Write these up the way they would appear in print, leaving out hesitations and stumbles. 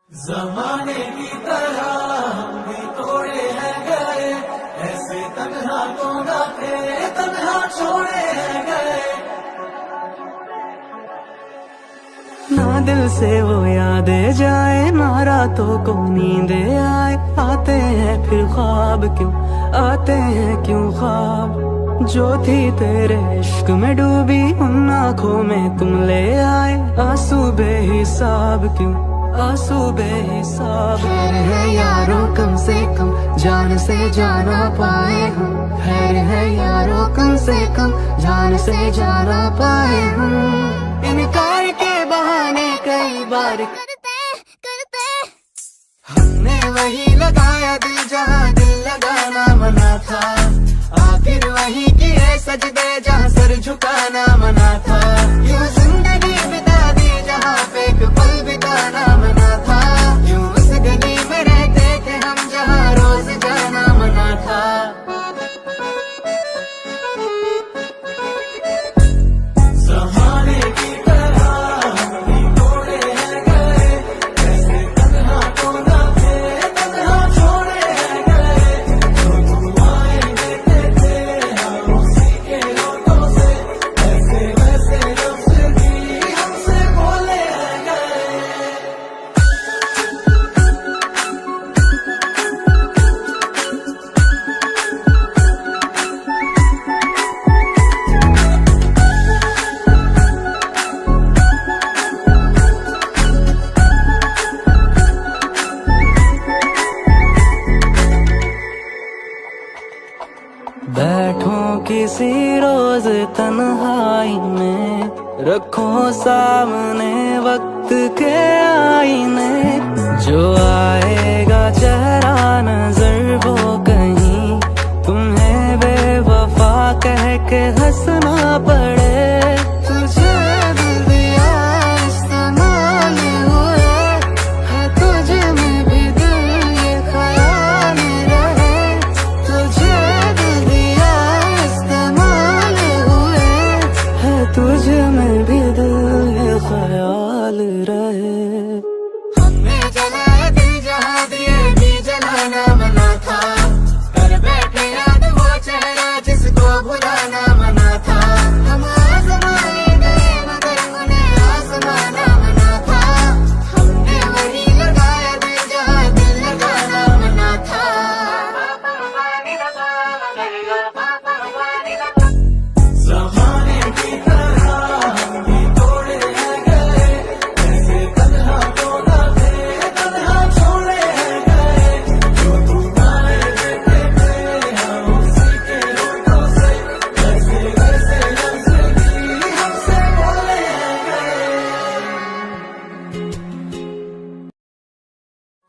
जमाने की तरह हम भी तोड़े हैं गए, ऐसे तन्हा तो ना थे, तन्हा छोड़े हैं गए। ना दिल से वो यादें जाए, ना रातों को नींदे आए। आते हैं फिर ख्वाब क्यों, आते हैं क्यों ख्वाब। जो थी तेरे इश्क में डूबी, उन आँखों में तुम ले आए। आंसू बेहिसाब क्यों, आंसू बेहिसाब। खैर है यारों कम से कम जान से जाना पाए हम। खैर है यारों कम से कम जान से जाना पाए हम। इनकार के बहाने कई बार करते हमने वही लगाया दिल जहाँ दिल लगाना मना था। आखिर वही किए सजदे जहाँ सर झुकाना मना था। यूं जिंदगी बिता दी जहाँ पे एक पल बिताना मना था। यूं उस गली में रहते थे हम जहाँ रोज जाना मना था। जमाने की तरह हम भी तोड़े हैं गए, ऐसे तन्हा तो ना थे, तन्हा छोड़े हैं गए। जो दुआएं देते थे हम उसी के होठों से, ऐसे वैसे लफ्ज़ भी हमसे बोले हैं गए। बैठो किसी रोज तन्हाई में, रखो सामने वक्त के आईने। जो आएगा चेहरा नजर वो कहीं तुम्हें बेवफा कह के हंसना पड़े। तुझे दिल दिया इस्तेमाल हुए है, तुझ में भी दिल ये ख्याल रहे। तुझे दिल दिया इस्तेमाल हुए है, तुझ में भी दिल ये ख्याल रहे। हमने जलाया दिल जहाँ दिए भी जलाना मना था। कर बैठे याद वो चेहरा जिसको भुलाना मना था। हम आजमाए गए मगर उन्हें आजमाना मना था। हमने वही लगाया दिल जहाँ दिल लगाना मना था। जमाने की तरह हम भी तोड़े हैं गए, ऐसे तन्हा तो ना थे, तन्हा छोड़े हैं गए। जो दुआएं देते थे हम उसी के होठों से, ऐसे वैसे लफ्ज़ भी हमसे बोले हैं गए।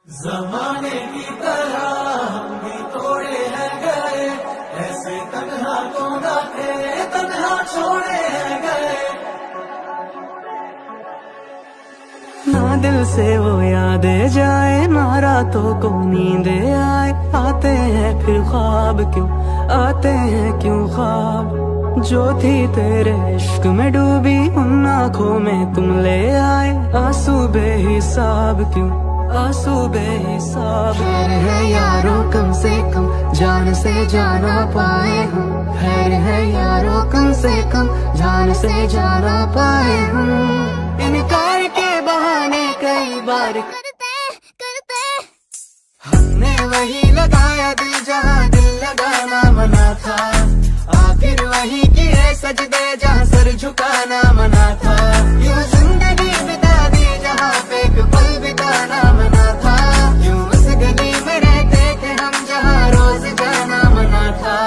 जमाने की तरह हम भी तोड़े हैं गए, ऐसे तन्हा तो ना थे, तन्हा छोड़े हैं गए। ना दिल से वो यादें जाए, ना रातों को नींदे आए। आते हैं फिर ख्वाब क्यों, आते हैं क्यों ख्वाब। जो थी तेरे इश्क में डूबी, उन आँखों में तुम ले आए। आंसू बेहिसाब क्यों, आंसू बेहिसाब। खैर है यारों कम से कम जान से जाना पाए हम। खैर है यारों कम से कम जान से जाना पाए हम। इनकार के बहाने कई बार करते हमने वही लगाया दिल जहाँ दिल लगाना मना था। आखिर वही किए सजदे जहाँ सर झुकाना मना था। यूं जिंदगी बिता दी जहाँ पे एक पल बिताना मना था। यूं उस गली में रहते थे हम जहाँ रोज जाना मना था।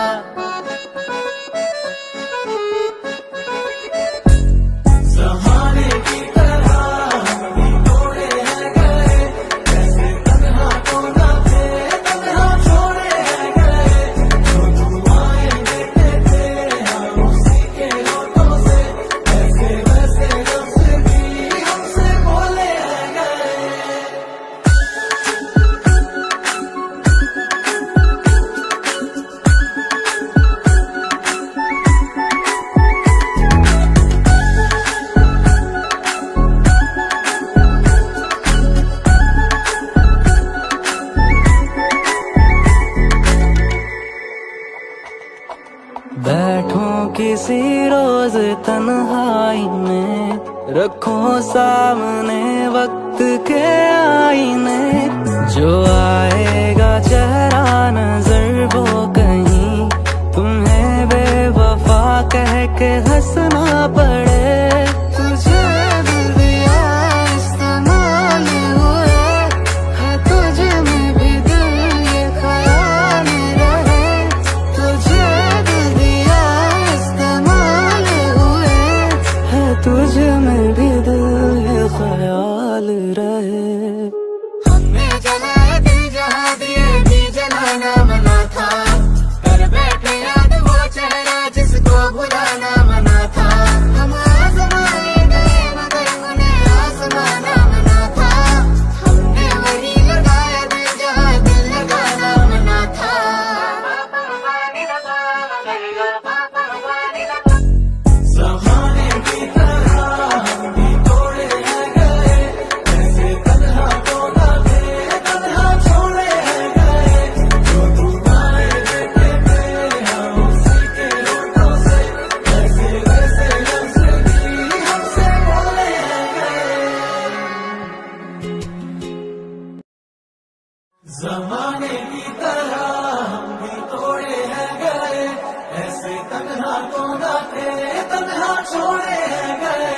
जमाने की तरह हम भी तोड़े हैं गए, ऐसे तन्हा तो ना थे, तन्हा छोड़े हैं गए। जो दुआएं देते थे हम उसी के होठों से, ऐसे किसी रोज तन्हाई में, रखो सामने वक्त के आईने। जो आएगा चेहरा नजर वो कहीं तुम्हें बेवफा कह के हंसना पड़े। तुझे दिल दिया इस्तेमाल हुए है, तुझ में भी दिल ये ख्याल रहे। तुझे दिल दिया इस्तेमाल हुए है, तुझ में भी दिल ये ख्याल रहे। हमने जलाया दिल जहाँ दिए भी जलाना मना था, कर बैठे याद वो चेहरा जिसको भुलाना मना था। हम आजमाने गए मगर उन्हें आजमाना मना था। हमने वही लगाया दिल जहाँ दिल लगाना मना था। ज़माने की तरह हम भी तोड़े हैं गए, ऐसे तन्हा तो न थे, तन्हा छोड़े हैं गए। जो तू गाए देते थे हम उसी के होठों से, ऐसे वैसे लफ्ज़ भी हमसे बोले हैं गए। ज़माने की तरह हम भी तोड़े हैं गए, ऐसे तन्हा तो न थे, तन्हा छोड़े हैं गए।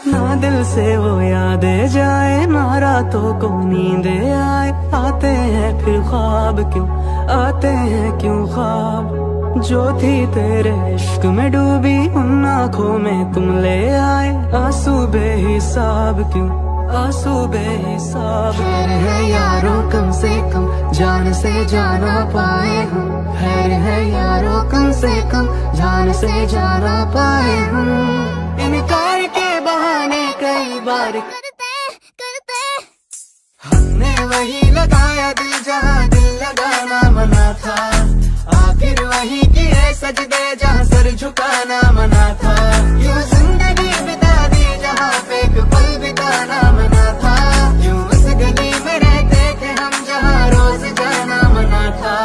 ना दिल से वो यादें जाए, ना रातों को नींदे आए। आते हैं फिर ख्वाब क्यों, आते हैं क्यों ख्वाब। जो थी तेरे इश्क में डूबी, उन आँखों में तुम ले आए। आंसू बेहिसाब क्यों, आंसू बेहिसाब। खैर है यारों कम से कम जान से जाना पाए हम, खैर है यारों कम से कम जान से जाना पाए हम। इनकार के बहाने कई बार करते हमने वही लगाया दिल जहाँ दिल लगाना मना था। आखिर वही किए सजदे जहाँ सर झुकाना मना था। यूं जिंदगी बिता दी जहाँ पे एक पल बिताना मना था। यूं उस गली में रहते थे हम जहाँ रोज जाना मना था।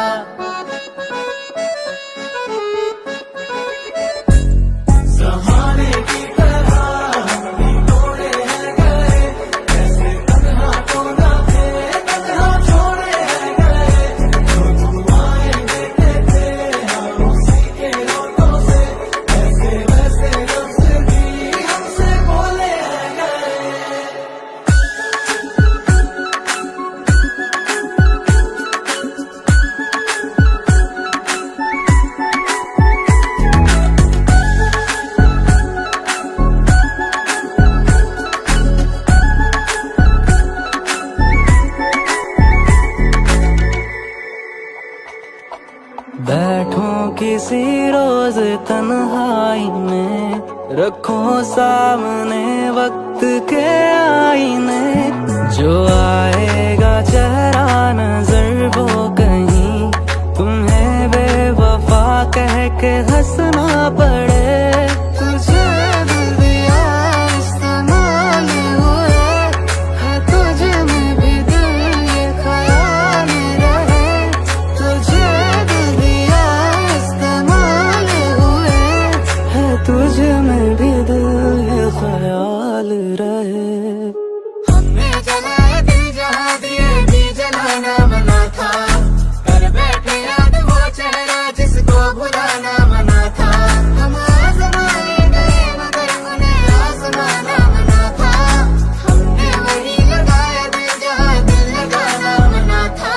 ज़माने की तरह हम भी तोड़े हैं गए, ऐसे तन्हा तो न थे, तन्हा छोड़े हैं गए। जो तू आए देते थे हम उसी के होठों से, ऐसे वैसे लफ्ज़ भी हमसे बोले हैं गए। बैठो किसी रोज तन्हाई में, रखो सामने वक्त के आईने। जो आएगा चेहरा नजर वो कहीं तुम्हें बेवफा कह के हंसना पड़े। तुझे दिल दिया इस्तेमाल हुए है, तुझ में भी दिल ये ख्याल रहे। तुझे दिल दिया इस्तेमाल हुए है, तुझ में भी दिल ये ख्याल रहे। हमने जलाया दिल जहाँ दिए भी जलाना मना था, कर बैठे याद वो चेहरा जिसको भुलाना मना था। हम आजमाने गए मगर उन्हें आजमाना मना था। हमने वही लगाया दिल जहाँ दिल लगाना मना था।